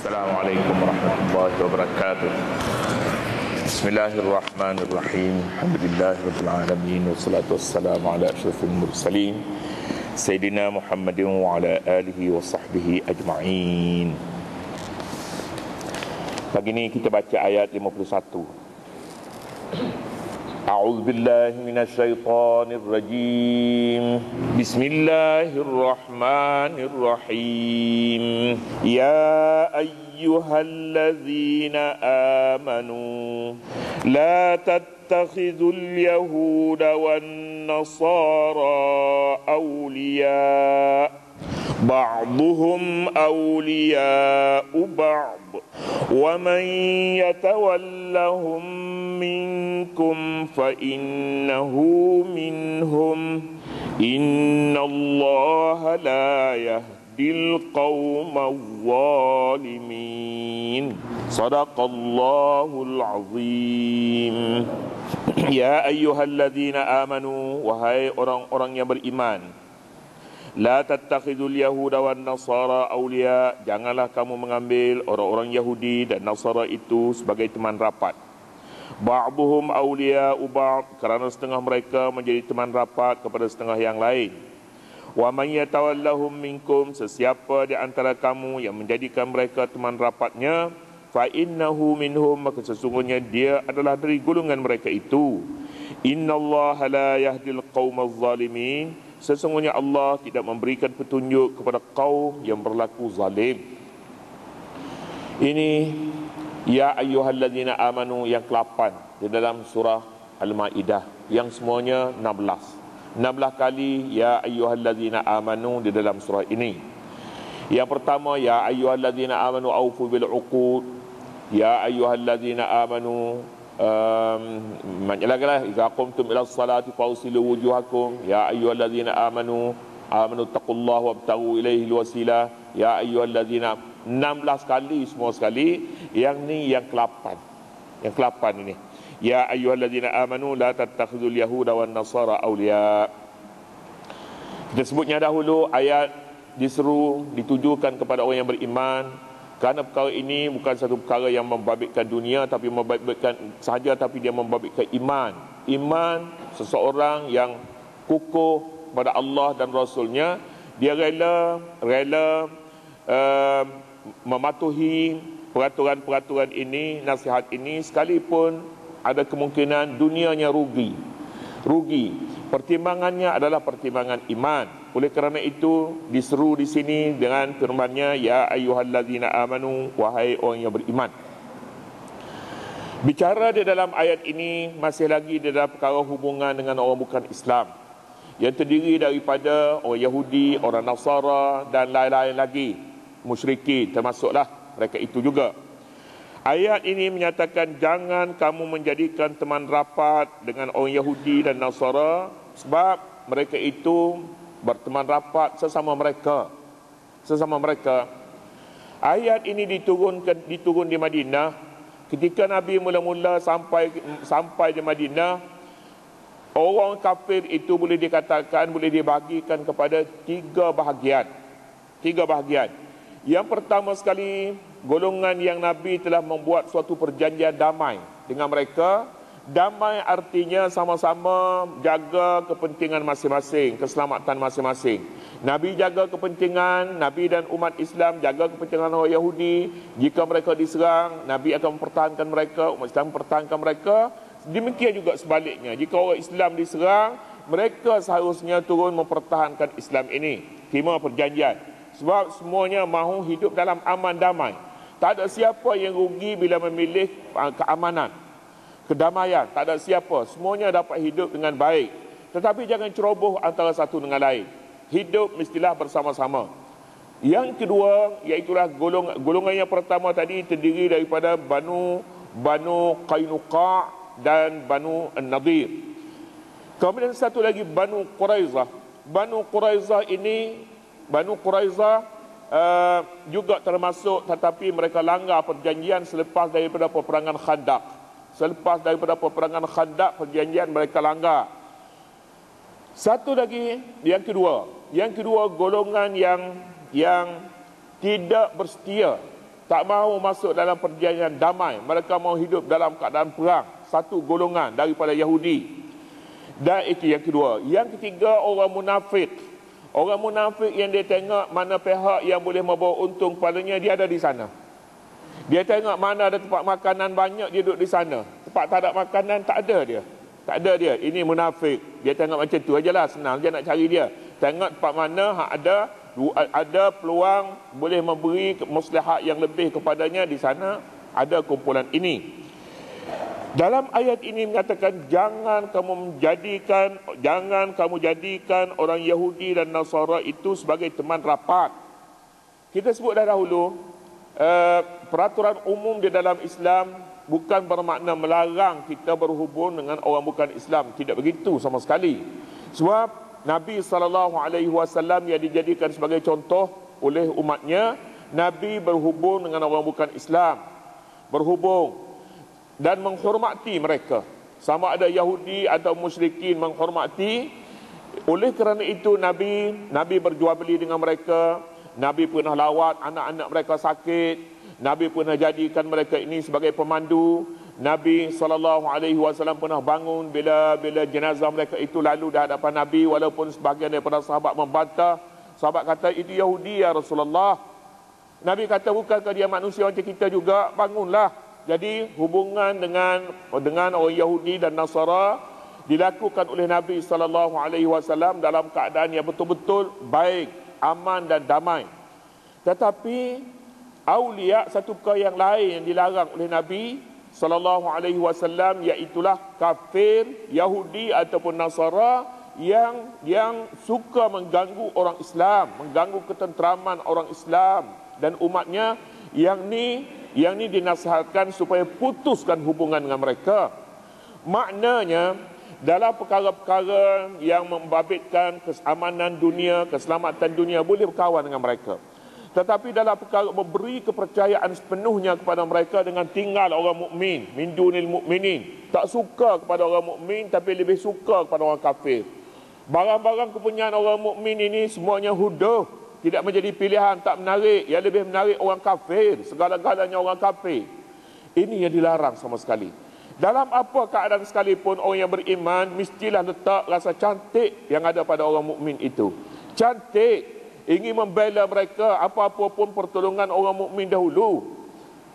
Assalamualaikum warahmatullahi wabarakatuh. Bismillahirrahmanirrahim. Alhamdulillahirabbil alamin wassalatu wassalamu ala asyrafil mursalin Sayyidina Muhammadin wa ala alihi wa sahbihi ajma'in. Pagi ini kita baca ayat 51. A'udzu billahi minasyaitonir rajim. Bismillahirrahmanirrahim. Ya ayyuhalladzina amanu la tattakhidul yahuda wan nasara awliya ba'duhum awliya'u ba'd wa man yatawallahum minkum fa innahu minhum innallaha la yahdil qaumadh zalimin. Sadaqallahul azim. Ya ayyuhalladzina amanu, wahai orang-orang yang beriman, la tattakhidul yahuda wan nasara awliya, janganlah kamu mengambil orang-orang Yahudi dan Nasara itu sebagai teman rapat. Ba'duhum awliya'u ba'd, kerana setengah mereka menjadi teman rapat kepada setengah yang lain. Wa man yatawallahum minkum, sesiapa di antara kamu yang menjadikan mereka teman rapatnya, fa innahu minhum, maka sesungguhnya dia adalah dari golongan mereka itu. Innallaha la yahdil qaumadz zalimin, sesungguhnya Allah tidak memberikan petunjuk kepada kaum yang berlaku zalim. Ini ya ayyuhalladzina amanu yang ke-8 di dalam surah Al-Maidah, yang semuanya 16 kali ya ayyuhalladzina amanu di dalam surah ini. Yang pertama, ya ayyuhalladzina amanu aufu bil uqud. Ya ayyuhalladzina amanu lagi-lagi, idza qumtum ila sholati fawsilu wujuhakum. Ya ayyuhalladzina amanu taqullaha wabtaghu ilaihi alwasilah. Ya ayyuhalladzina, 16 kali semua sekali. Yang ni yang ke-8. Yang ke-8 ini. Ya ayyuhalladzina amanu la tattakhidul yahuda wan nasara awliya. Kita sebutnya dahulu, ayat ditujukan kepada orang yang beriman, kerana perkara ini bukan satu perkara yang membabitkan dunia tapi membabitkan sahaja, tapi dia membabitkan iman. Iman seseorang yang kukuh pada Allah dan Rasulnya, dia rela mematuhi peraturan-peraturan ini, nasihat ini, sekalipun ada kemungkinan dunianya rugi. Pertimbangannya adalah pertimbangan iman. Oleh kerana itu diseru di sini dengan firman-Nya, ya ayyuhalladzina amanu, wahai orang yang beriman. Bicara di dalam ayat ini masih lagi di dalam perkara hubungan dengan orang bukan Islam, yang terdiri daripada orang Yahudi, orang Nasara dan lain-lain lagi, musyrikin termasuklah mereka itu juga. Ayat ini menyatakan jangan kamu menjadikan teman rapat dengan orang Yahudi dan Nasara, sebab mereka itu berteman rapat sesama mereka. Ayat ini diturun di Madinah ketika Nabi mula-mula sampai di Madinah. Orang kafir itu boleh dikatakan, boleh dibahagikan kepada tiga bahagian. Yang pertama sekali, golongan yang Nabi telah membuat suatu perjanjian damai dengan mereka. Damai artinya sama-sama jaga kepentingan masing-masing, keselamatan masing-masing. Nabi jaga kepentingan, Nabi dan umat Islam jaga kepentingan orang Yahudi. Jika mereka diserang, Nabi akan mempertahankan mereka, umat Islam mempertahankan mereka. Demikian juga sebaliknya, jika orang Islam diserang, mereka seharusnya turun mempertahankan Islam ini. Terima perjanjian. Sebab semuanya mahu hidup dalam aman damai. Tak ada siapa yang rugi bila memilih keamanan, kedamaian. Tak ada siapa. Semuanya dapat hidup dengan baik. Tetapi jangan ceroboh antara satu dengan lain. Hidup mestilah bersama-sama. Yang kedua, iaitulah golongan yang pertama tadi terdiri daripada Banu Qainuqa dan Banu An-Nadir. Kemudian satu lagi Banu Quraizah. Banu Quraizah juga termasuk, tetapi mereka langgar perjanjian selepas daripada peperangan Khandaq. Perjanjian mereka langgar. Satu lagi, yang kedua golongan yang tidak bersetia tak mahu masuk dalam perjanjian damai. Mereka mahu hidup dalam keadaan perang. Satu golongan daripada Yahudi. Dan itu yang kedua. Yang ketiga, orang munafik. Orang munafik yang dia tengok mana pihak yang boleh membawa untung kepadanya, dia ada di sana. Dia tengok mana ada tempat makanan banyak, dia duduk di sana. Tempat tak ada makanan, tak ada dia. Tak ada dia. Ini munafik. Dia tengok macam tu ajalah, senang je nak cari dia. Tengok tempat mana ada peluang boleh memberi maslahat yang lebih kepadanya, di sana ada kumpulan ini. Dalam ayat ini mengatakan jangan kamu jadikan orang Yahudi dan Nasara itu sebagai teman rapat. Kita sebut dah dahulu, peraturan umum di dalam Islam bukan bermakna melarang kita berhubung dengan orang bukan Islam. Tidak begitu sama sekali. Sebab Nabi SAW yang dijadikan sebagai contoh oleh umatnya, Nabi berhubung dengan orang bukan Islam. Berhubung dan menghormati mereka. Sama ada Yahudi atau musyrikin, menghormati. Oleh kerana itu Nabi berjual beli dengan mereka. Nabi pernah lawat anak-anak mereka sakit. Nabi pernah jadikan mereka ini sebagai pemandu. Nabi SAW pernah bangun bila jenazah mereka itu lalu di hadapan Nabi, walaupun sebahagian daripada sahabat membantah. Sahabat kata, itu Yahudi ya Rasulullah. Nabi kata, bukankah dia manusia macam kita juga? Bangunlah. Jadi hubungan dengan orang Yahudi dan Nasara dilakukan oleh Nabi SAW dalam keadaan yang betul-betul baik, aman dan damai. Tetapi aulia, satu perkara yang lain yang dilarang oleh Nabi SAW, iaitulah kafir, Yahudi ataupun Nasara yang suka mengganggu orang Islam, mengganggu ketenteraman orang Islam dan umatnya. Yang ni dinasihatkan supaya putuskan hubungan dengan mereka. Maknanya dalam perkara-perkara yang membabitkan keamanan dunia, keselamatan dunia, boleh berkawan dengan mereka. Tetapi dalam perkara memberi kepercayaan sepenuhnya kepada mereka dengan tinggal orang mukmin, min dunil mukminin, tak suka kepada orang mukmin tapi lebih suka kepada orang kafir. Barang-barang kepunyaan orang mukmin ini semuanya huduh, tidak menjadi pilihan, tak menarik. Yang lebih menarik orang kafir, segala-galanya orang kafir. Ini yang dilarang sama sekali. Dalam apa keadaan sekalipun, orang yang beriman mestilah letak rasa cantik yang ada pada orang mukmin itu. Cantik, ingin membela mereka, apa-apa pun pertolongan orang mukmin dahulu.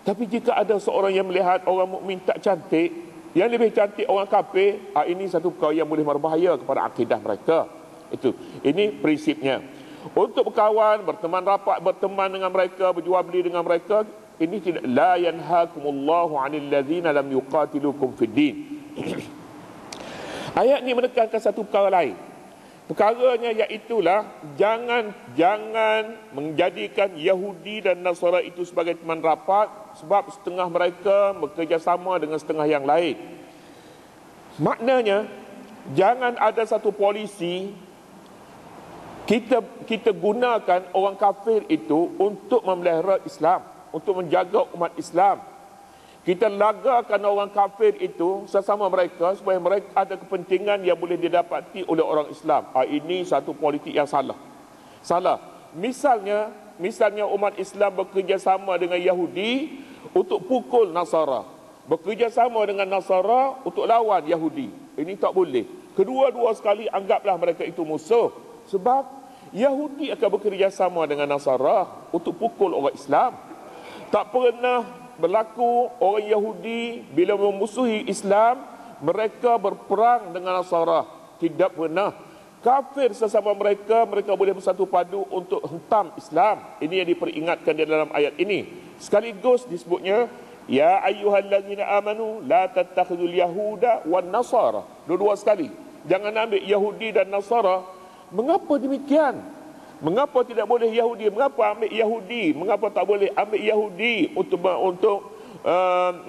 Tapi jika ada seorang yang melihat orang mukmin tak cantik, yang lebih cantik orang kafir, ini satu perkara yang boleh berbahaya kepada akidah mereka. Ini prinsipnya. Untuk berkawan, berteman rapat, berteman dengan mereka, berjual beli dengan mereka, ini tidak, la yanhakumullahu 'anil ladzina lam yuqatilukum fid din. Ayat ini menekankan satu perkara lain. Perkaranya iaitulah jangan menjadikan Yahudi dan Nasara itu sebagai teman rapat, sebab setengah mereka bekerjasama dengan setengah yang lain. Maknanya jangan ada satu polisi kita gunakan orang kafir itu untuk memelihara Islam, untuk menjaga umat Islam. Kita lagakan orang kafir itu sesama mereka supaya mereka ada kepentingan yang boleh didapati oleh orang Islam. Ini satu politik yang salah. Misalnya umat Islam bekerjasama dengan Yahudi untuk pukul Nasara, bekerjasama dengan Nasara untuk lawan Yahudi. Ini tak boleh. Kedua-dua sekali anggaplah mereka itu musuh. Sebab Yahudi akan bekerjasama dengan Nasara untuk pukul orang Islam. Tak pernah berlaku orang Yahudi bila memusuhi Islam, mereka berperang dengan Nasara. Tidak pernah. Kafir sesama mereka boleh bersatu padu untuk hentam Islam. Ini yang diperingatkan di dalam ayat ini. Sekaligus disebutnya, ya ayyuhallazina amanu la tattakhidul yahuda wan nasara. Dua-dua sekali. Jangan ambil Yahudi dan Nasara. Mengapa demikian? Mengapa tidak boleh Yahudi? Mengapa ambil Yahudi? Mengapa tak boleh ambil Yahudi untuk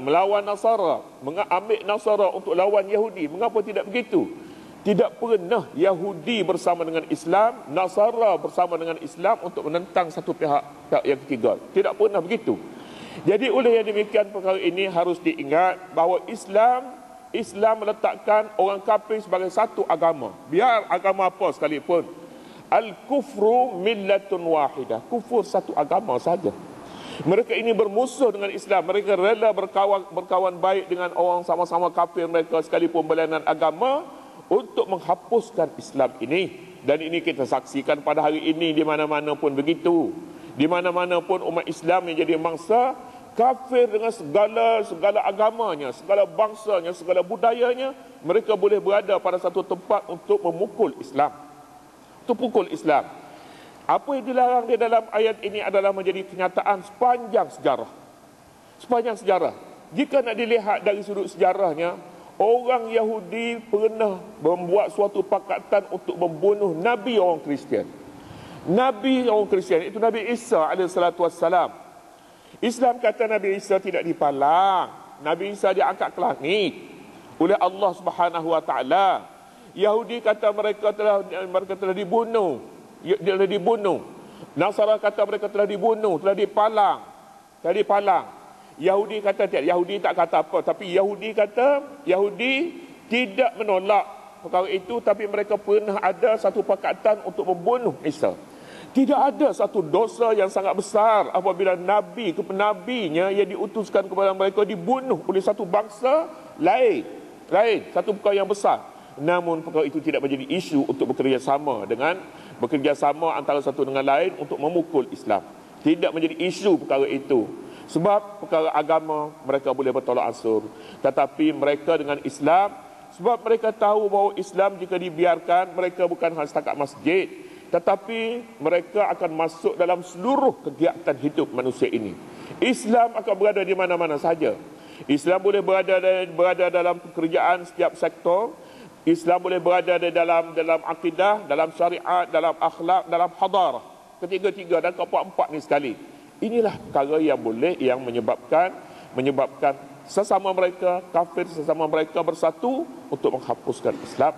melawan Nasara? Ambil Nasara untuk lawan Yahudi? Mengapa tidak begitu? Tidak pernah Yahudi bersama dengan Islam, Nasara bersama dengan Islam untuk menentang satu pihak yang ketiga. Tidak pernah begitu. Jadi oleh yang demikian, perkara ini harus diingat bahawa Islam meletakkan orang kafir sebagai satu agama. Biar agama apa sekalipun. Al-kufru millatun wahidah. Kufur satu agama saja. Mereka ini bermusuh dengan Islam. Mereka rela berkawan baik dengan orang sama-sama kafir mereka sekalipun berlainan agama untuk menghapuskan Islam ini. Dan ini kita saksikan pada hari ini di mana-mana pun begitu. Di mana-mana pun umat Islam yang jadi mangsa, kafir dengan segala agamanya, segala bangsanya, segala budayanya, mereka boleh berada pada satu tempat untuk memukul Islam. Untuk pukul Islam. Apa yang dilarang di dalam ayat ini adalah menjadi kenyataan sepanjang sejarah. Sepanjang sejarah. Jika nak dilihat dari sudut sejarahnya, orang Yahudi pernah membuat suatu pakatan untuk membunuh Nabi orang Kristian. Nabi orang Kristian, itu Nabi Isa AS. Islam kata Nabi Isa tidak dipalang. Nabi Isa diangkat ke langit oleh Allah SWT. Yahudi kata mereka telah dibunuh. Telah dibunuh. Nasara kata mereka telah dibunuh, telah dipalang. Telah dipalang. Yahudi kata tidak. Yahudi tak kata apa, tapi Yahudi kata Yahudi tidak menolak perkara itu, tapi mereka pernah ada satu pakatan untuk membunuh Isa. Tidak ada satu dosa yang sangat besar apabila nabi ke nabinya yang diutuskan kepada mereka dibunuh oleh satu bangsa lain, satu perkara yang besar. Namun perkara itu tidak menjadi isu untuk bekerjasama antara satu dengan lain untuk memukul Islam. Tidak menjadi isu perkara itu. Sebab perkara agama mereka boleh bertolak ansur. Tetapi mereka dengan Islam, sebab mereka tahu bahawa Islam jika dibiarkan, mereka bukan hanya setakat masjid, tetapi mereka akan masuk dalam seluruh kegiatan hidup manusia ini. Islam akan berada di mana-mana saja. Islam boleh berada dalam pekerjaan setiap sektor. Islam boleh berada di dalam akidah, dalam syariat, dalam akhlak, dalam hadarah. Ketiga-tiga dan keempat-empat ni sekali. Inilah perkara yang menyebabkan sesama mereka, kafir sesama mereka bersatu untuk menghapuskan Islam.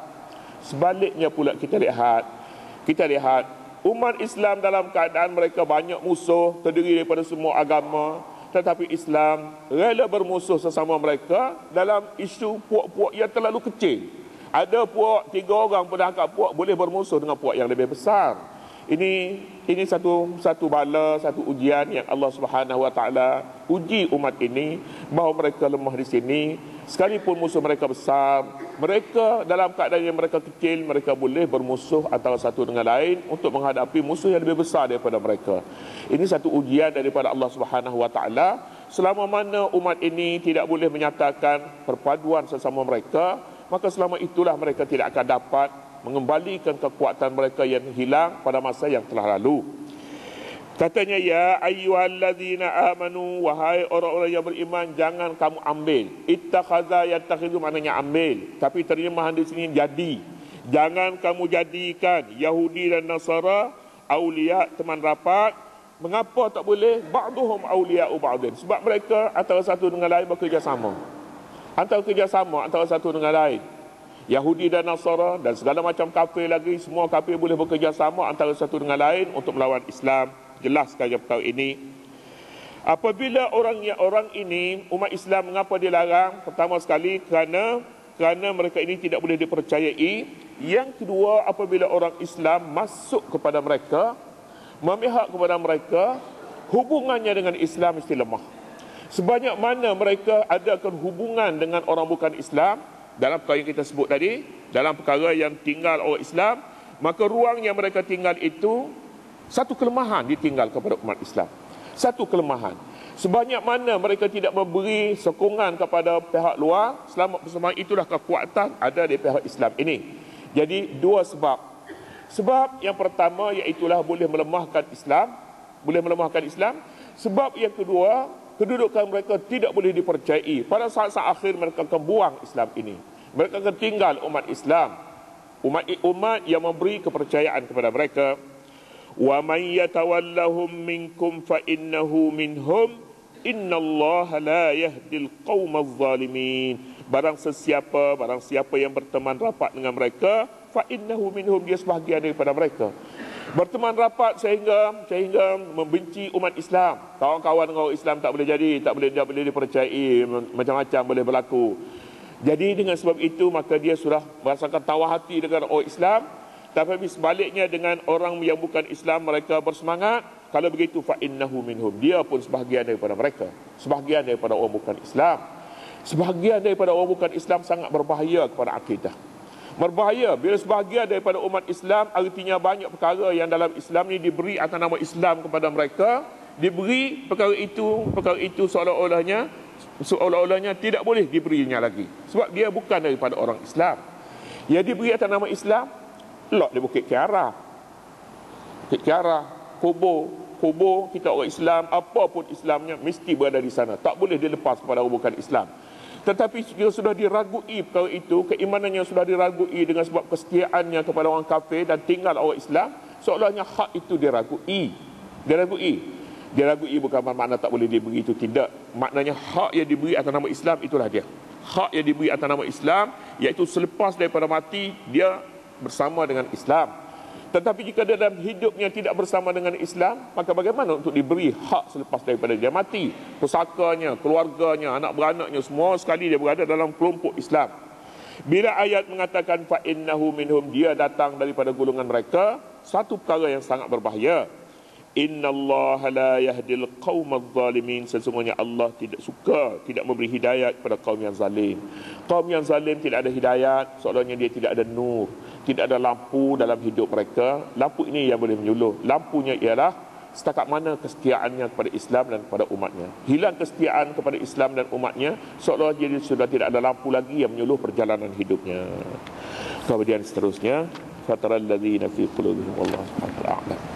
Sebaliknya pula kita lihat umat Islam dalam keadaan mereka banyak musuh, terdiri daripada semua agama, tetapi Islam rela bermusuh sesama mereka dalam isu puak-puak yang terlalu kecil. Ada puak 3 orang pun angkat puak boleh bermusuh dengan puak yang lebih besar. Ini satu bala, satu ujian yang Allah SWT uji umat ini, bahawa mereka lemah di sini. Sekalipun musuh mereka besar, mereka dalam keadaan yang mereka kecil, mereka boleh bermusuh antara satu dengan lain untuk menghadapi musuh yang lebih besar daripada mereka. Ini satu ujian daripada Allah SWT. Selama mana umat ini tidak boleh menyatakan perpaduan sesama mereka, maka selama itulah mereka tidak akan dapat mengembalikan kekuatan mereka yang hilang pada masa yang telah lalu. Katanya, ya ayyuhallazina amanu, wahai orang-orang yang beriman, jangan kamu ambil. Ittakhadha yattakhidhu maknanya ambil, tapi terjemahan di sini jadi. Jangan kamu jadikan Yahudi dan Nasara aulia, teman rapat. Mengapa tak boleh? Ba'duhum auliya'u ba'din. Sebab mereka antara satu dengan lain bekerjasama. Antara satu dengan lain. Yahudi dan Nasara dan segala macam kafir lagi, semua kafir boleh bekerjasama antara satu dengan lain untuk melawan Islam. Jelas saja perkara ini. Apabila orang ini, umat Islam, mengapa dilarang? Pertama sekali kerana mereka ini tidak boleh dipercayai. Yang kedua, apabila orang Islam masuk kepada mereka, memihak kepada mereka, hubungannya dengan Islam mesti lemah. Sebanyak mana mereka adakan hubungan dengan orang bukan Islam, dalam perkara yang kita sebut tadi, dalam perkara yang tinggal orang Islam, maka ruang yang mereka tinggal itu, satu kelemahan ditinggal kepada umat Islam. Satu kelemahan. Sebanyak mana mereka tidak memberi sokongan kepada pihak luar, selama itulah kekuatan ada di pihak Islam ini. Jadi 2 sebab. Sebab yang pertama iaitulah boleh melemahkan Islam. Sebab yang kedua, kedudukan mereka tidak boleh dipercayai. Pada saat-saat akhir mereka akan buang Islam ini. Mereka akan tinggal umat Islam. Umat yang memberi kepercayaan kepada mereka. Wa may yatawallahum minkum fa innahu minhum innallaha la yahdil qaumaz zalimin. Barang siapa yang berteman rapat dengan mereka, fa innahu minhum, dia sebahagian daripada mereka. Berteman rapat sehingga membenci umat Islam. Kawan-kawan dengan orang Islam tak boleh jadi, tak boleh dipercayai, macam-macam boleh berlaku. Jadi dengan sebab itu maka dia sudah merasakan tawar hati dengan orang Islam. Tapi sebaliknya dengan orang yang bukan Islam, mereka bersemangat. Kalau begitu, fa innahu minhum. Dia pun sebahagian daripada mereka. Sebahagian daripada orang bukan Islam. Sebahagian daripada orang bukan Islam sangat berbahaya kepada akidah. Berbahaya bila sebahagian daripada umat Islam, artinya banyak perkara yang dalam Islam ni diberi atas nama Islam kepada mereka. Diberi perkara itu seolah-olahnya tidak boleh diberinya lagi. Sebab dia bukan daripada orang Islam. Yang diberi atas nama Islam, lok di Bukit Kiara. Bukit Kiara, kubur kita orang Islam, apapun Islamnya mesti berada di sana. Tak boleh dilepas kepada orang bukan Islam. Tetapi jika sudah diragui perkara itu, keimanannya sudah diragui dengan sebab kesetiaannya kepada orang kafir dan tinggal orang Islam, seolahnya hak itu diragui. Diragui bukan bermakna tak boleh diberi, itu tidak. Maknanya hak yang diberi atas nama Islam, itulah dia. Hak yang diberi atas nama Islam, iaitu selepas daripada mati, dia bersama dengan Islam. Tetapi jika dia dalam hidupnya tidak bersama dengan Islam, maka bagaimana untuk diberi hak selepas daripada dia mati? Pusakanya, keluarganya, anak beranaknya, semua sekali dia berada dalam kelompok Islam. Bila ayat mengatakan fa innahu minhum, dia datang daripada golongan mereka, satu perkara yang sangat berbahaya. Innallaha la yahdil qaumadh zalimin. Sesungguhnya Allah tidak suka, tidak memberi hidayat kepada kaum yang zalim. Kaum yang zalim tidak ada hidayat, seolahnya dia tidak ada nur, tidak ada lampu dalam hidup mereka. Lampu ini yang boleh menyuluh. Lampunya ialah setakat mana kesetiaannya kepada Islam dan kepada umatnya. Hilang kesetiaan kepada Islam dan umatnya, seolah dia sudah tidak ada lampu lagi yang menyuluh perjalanan hidupnya. Kemudian seterusnya, fataral ladzina fi qulubihim wallahu ta'ala a'lam.